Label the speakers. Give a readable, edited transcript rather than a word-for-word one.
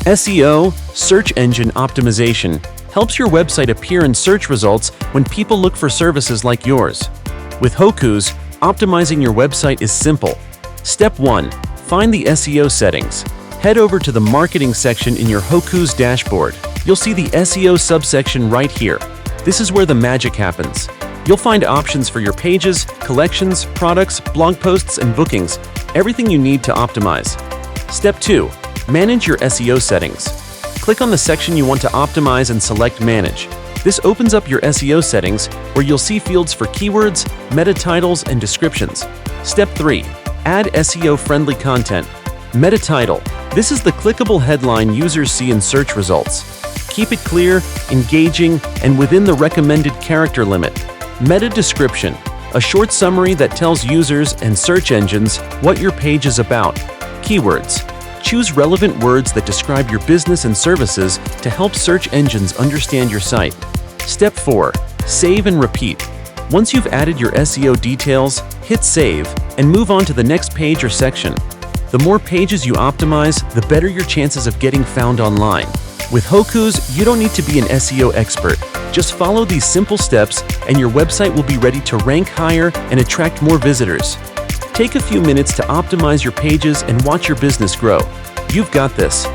Speaker 1: SEO, search engine optimization, helps your website appear in search results when people look for services like yours. With Hocoos, optimizing your website is simple. Step 1. Find the SEO settings. Head over to the marketing section in your Hocoos dashboard. You'll see the SEO subsection right here. This is where the magic happens. You'll find options for your pages, collections, products, blog posts, and bookings, everything you need to optimize. Step 2. Manage your SEO settings. Click on the section you want to optimize and select Manage. This opens up your SEO settings where you'll see fields for keywords, meta titles, and descriptions. Step 3. Add SEO-friendly content. Meta title. This is the clickable headline users see in search results. Keep it clear, engaging, and within the recommended character limit. Meta description. A short summary that tells users and search engines what your page is about. Keywords. Choose relevant words that describe your business and services to help search engines understand your site. Step 4. Save and repeat. Once you've added your SEO details, hit Save and move on to the next page or section. The more pages you optimize, the better your chances of getting found online. With Hocoos, you don't need to be an SEO expert. Just follow these simple steps and your website will be ready to rank higher and attract more visitors. Take a few minutes to optimize your pages and watch your business grow. You've got this.